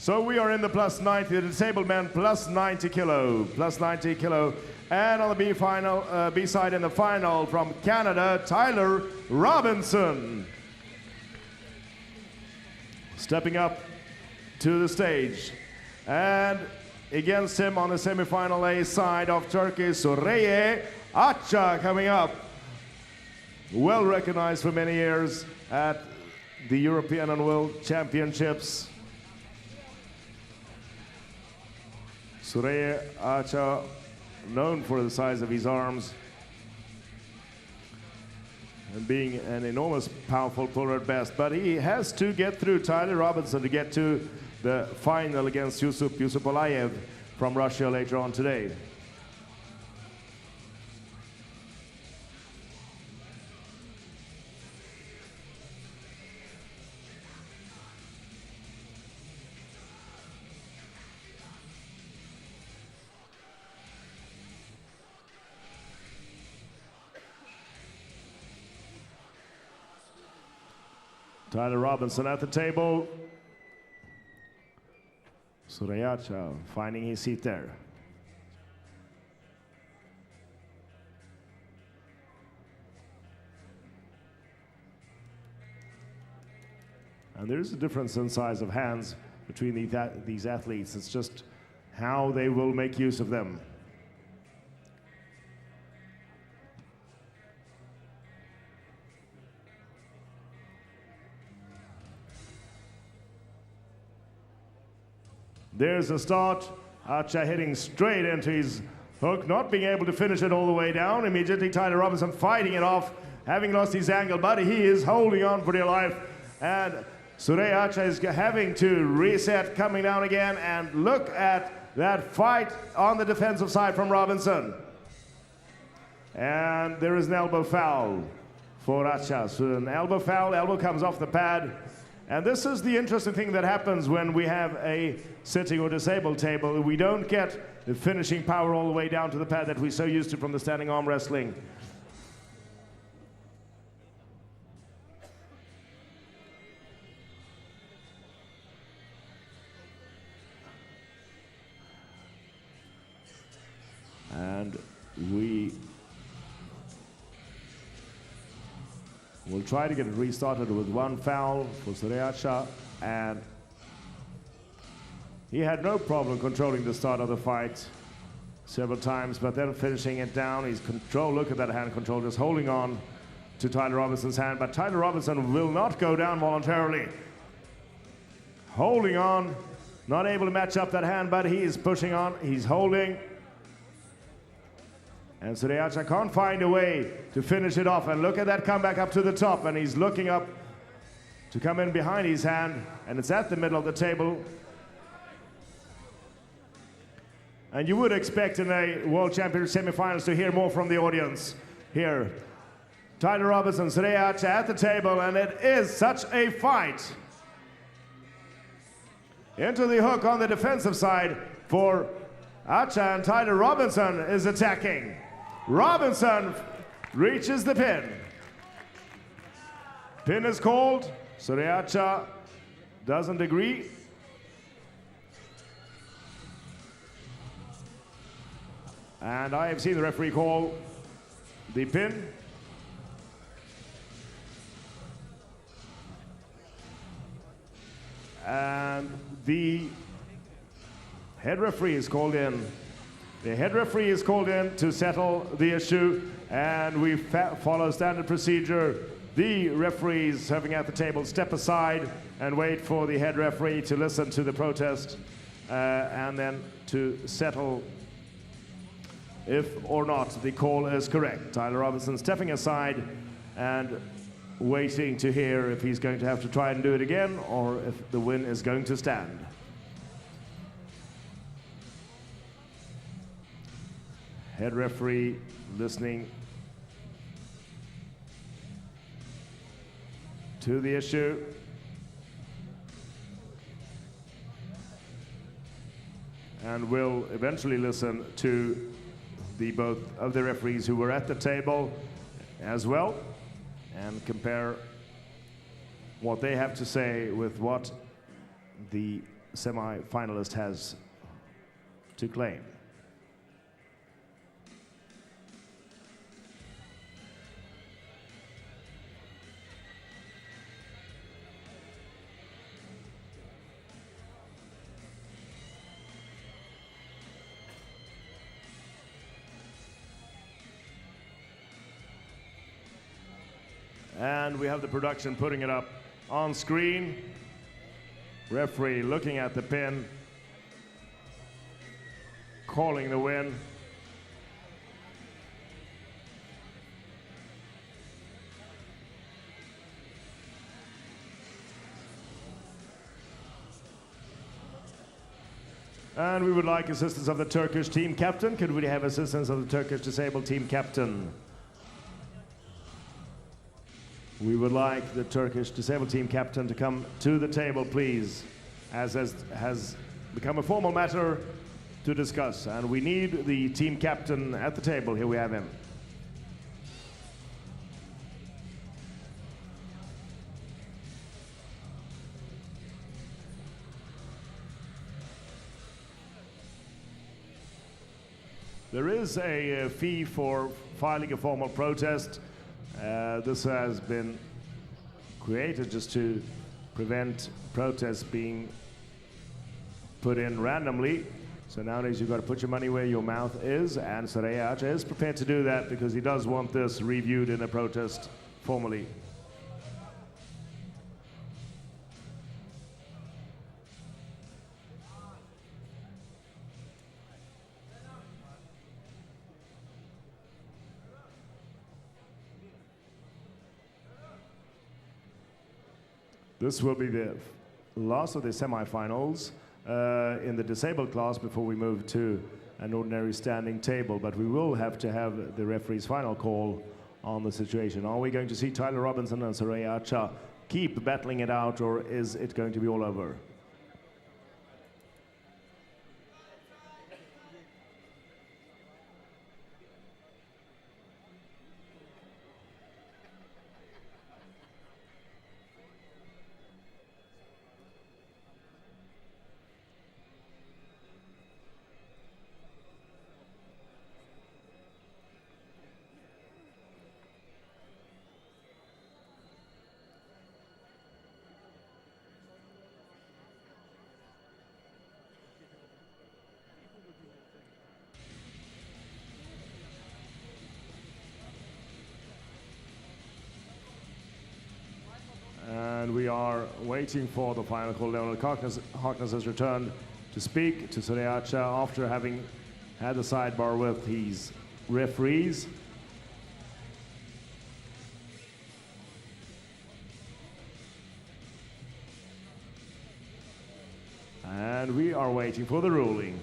So we are in the plus 90, the disabled men plus 90 kilo, plus 90 kilo. And on the B side in the final from Canada, Tyler Robinson. Stepping up to the stage. And against him on the semi-final A side of Turkey, Süreyya Aça coming up. Well recognized for many years at the European and World Championships. Süreyya Aça, known for the size of his arms and being an enormous powerful puller at best, but he has to get through Tyler Robinson to get to the final against Yusuf Yusupaliyev from Russia later on today. Tyler Robinson at the table. Süreyya Aça finding his seat there. And there is a difference in size of hands between these athletes. It's just how they will make use of them. There's a start. Aça hitting straight into his hook, not being able to finish it all the way down. Immediately Tyler Robinson fighting it off, having lost his angle, but he is holding on for dear life. And Süreyya Aça is having to reset, coming down again, and look at that fight on the defensive side from Robinson. And there is an elbow foul for Aça. So an elbow foul, elbow comes off the pad. And this is the interesting thing that happens when we have a sitting or disabled table. We don't get the finishing power all the way down to the pad that we're so used to from the standing arm wrestling. And we will try to get it restarted with one foul for Süreyya Aça, and he had no problem controlling the start of the fight several times, but then finishing it down. His control, look at that hand control, just holding on to Tyler Robinson's hand, but Tyler Robinson will not go down voluntarily. Holding on, not able to match up that hand, but he is pushing on, he's holding. And Süreyya Aça can't find a way to finish it off. And look at that comeback up to the top. And he's looking up to come in behind his hand. And it's at the middle of the table. And you would expect in a World Championship semifinals to hear more from the audience here. Tyler Robinson, Süreyya Aça at the table. And it is such a fight. Into the hook on the defensive side for Aça, and Tyler Robinson is attacking. Robinson reaches the pin. Pin is called. Süreyya Aça doesn't agree. And I have seen the referee call the pin. And the head referee is called in. The head referee is called in to settle the issue, and we follow standard procedure. The referees having at the table step aside and wait for the head referee to listen to the protest and then to settle if or not the call is correct. Tyler Robinson stepping aside and waiting to hear if he's going to have to try and do it again or if the win is going to stand. Head referee listening to the issue. And will eventually listen to the both of the referees who were at the table as well and compare what they have to say with what the semi-finalist has to claim. And we have the production putting it up on screen. Referee looking at the pin, calling the win. And we would like assistance of the Turkish team captain. Could we have assistance of the Turkish disabled team captain? We would like the Turkish disabled team captain to come to the table, please, as has become a formal matter to discuss. And we need the team captain at the table. Here we have him. There is a fee for filing a formal protest. This has been created just to prevent protests being put in randomly. So nowadays you've got to put your money where your mouth is, and Soraya Archer is prepared to do that because he does want this reviewed in a protest formally. This will be the last of the semifinals in the disabled class before we move to an ordinary standing table, but we will have to have the referee's final call on the situation. Are we going to see Tyler Robinson and Soraya Archer keep battling it out, or is it going to be all over? And we are waiting for the final call. Leonard Harkness has returned to speak to Soraya Archer after having had the sidebar with his referees. And we are waiting for the ruling.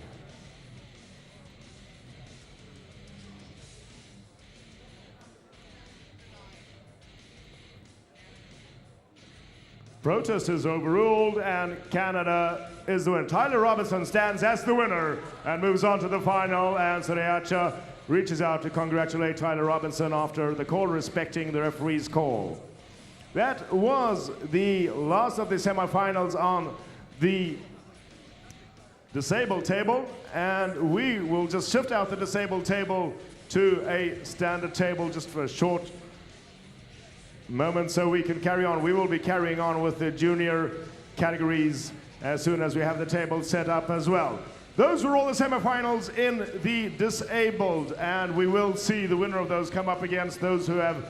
Protest is overruled and Canada is the winner. Tyler Robinson stands as the winner and moves on to the final, and Soraya Archer reaches out to congratulate Tyler Robinson after the call respecting the referee's call. That was the last of the semifinals on the disabled table, and we will just shift out the disabled table to a standard table just for a short moment so we can carry on. We will be carrying on with the junior categories as soon as we have the table set up as well. Those were all the semifinals in the disabled, and we will see the winner of those come up against those who have